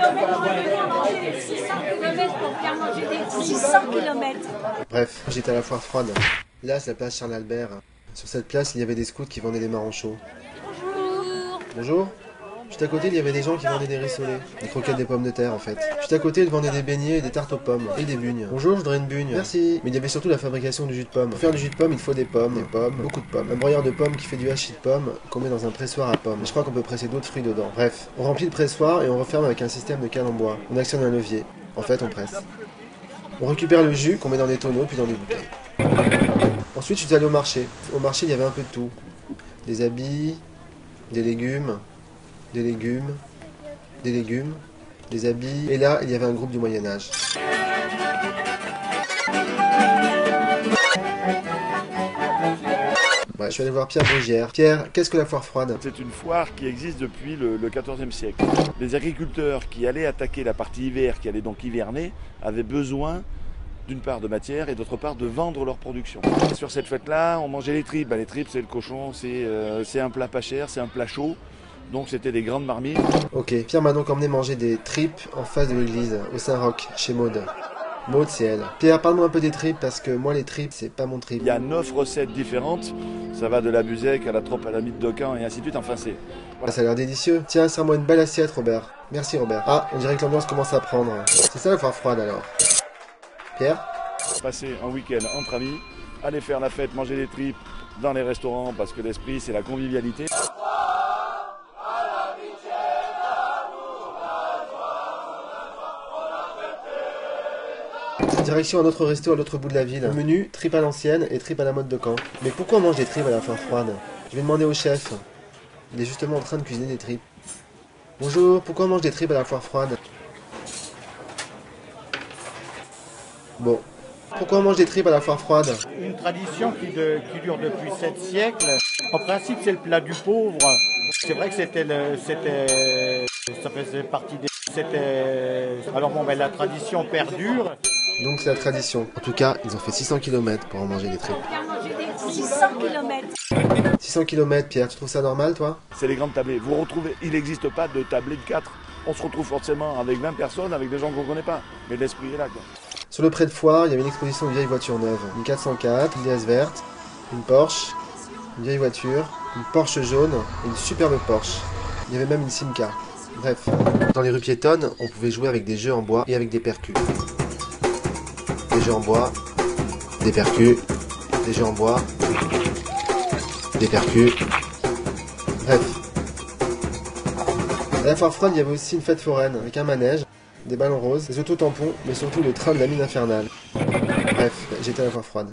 kilomètres, on est venu manger les 600 kilomètres pour faire manger des 600 kilomètres. Bref, j'étais à la foire froide. Là, c'est la place Charles-Albert. Sur cette place, il y avait des scouts qui vendaient des marrons chauds. Bonjour. Bonjour. Juste à côté, il y avait des gens qui vendaient des rissolés, des croquettes des pommes de terre en fait. Juste à côté, ils vendaient des beignets et des tartes aux pommes, et des bugnes. Bonjour, je voudrais une bugne. Merci. Mais il y avait surtout la fabrication du jus de pomme. Pour faire du jus de pomme, il faut des pommes, beaucoup de pommes. Un broyeur de pommes qui fait du hachis de pommes qu'on met dans un pressoir à pommes. Et je crois qu'on peut presser d'autres fruits dedans. Bref, on remplit le pressoir et on referme avec un système de canne en bois. On actionne un levier. En fait, on presse. On récupère le jus qu'on met dans des tonneaux puis dans des bouteilles. Ensuite, je suis allé au marché. Au marché, il y avait un peu de tout. Des habits, des légumes, des légumes, des légumes, des habits, et là, il y avait un groupe du Moyen-Âge. Ouais, je suis allé voir Pierre Brugière. Pierre, qu'est-ce que la foire froide? C'est une foire qui existe depuis le XIVe siècle. Les agriculteurs qui allaient attaquer la partie hiver, qui allaient donc hiverner, avaient besoin d'une part de matière et d'autre part de vendre leur production. Sur cette fête-là, on mangeait les tripes. Les tripes, c'est le cochon, c'est un plat pas cher, c'est un plat chaud. Donc c'était des grandes marmites. Ok, Pierre m'a donc emmené manger des tripes en face de l'église, au Saint-Roch, chez Maude. Maude, c'est elle. Pierre, parle-moi un peu des tripes, parce que moi, les tripes, c'est pas mon trip. Il y a 9 recettes différentes. Ça va de la buzèque à la trope à la mythe de Caen et ainsi de suite. Enfin, c'est... Voilà. Ça a l'air délicieux. Tiens, serre-moi une belle assiette, Robert. Merci, Robert. Ah, on dirait que l'ambiance commence à prendre. C'est ça la foire froide, alors. Pierre? Passer un week-end entre amis, aller faire la fête, manger des tripes dans les restaurants, parce que l'esprit, c'est la convivialité. Direction un autre resto à l'autre bout de la ville. Menu, tripes à l'ancienne et tripes à la mode de Caen. Mais pourquoi on mange des tripes à la foire froide? Je vais demander au chef. Il est justement en train de cuisiner des tripes. Bonjour, pourquoi on mange des tripes à la foire froide? Bon. Pourquoi on mange des tripes à la foire froide? Une tradition qui dure depuis 7 siècles. En principe, c'est le plat du pauvre. C'est vrai que ça faisait partie des... Alors bon, la tradition perdure. Donc c'est la tradition. En tout cas, ils ont fait 600 km pour en manger des tripes. Faire manger des 600 kilomètres. 600 km, Pierre, tu trouves ça normal, toi? C'est les grandes tablées. Vous retrouvez, il n'existe pas de tablée de 4. On se retrouve forcément avec 20 personnes, avec des gens qu'on ne connaît pas. Mais l'esprit est là, quoi. Sur le pré de foire, il y avait une exposition de vieilles voitures neuves. Une 404, une DS verte, une Porsche, une vieille voiture, une Porsche jaune et une superbe Porsche. Il y avait même une Simca. Bref, dans les rues piétonnes, on pouvait jouer avec des jeux en bois et avec des percus. Des jeux en bois, des percus, des jeux en bois, des percus. Bref. À la foire froide, il y avait aussi une fête foraine avec un manège, des ballons roses, des autotampons, mais surtout le train de la mine infernale. Bref, j'étais à la foire froide.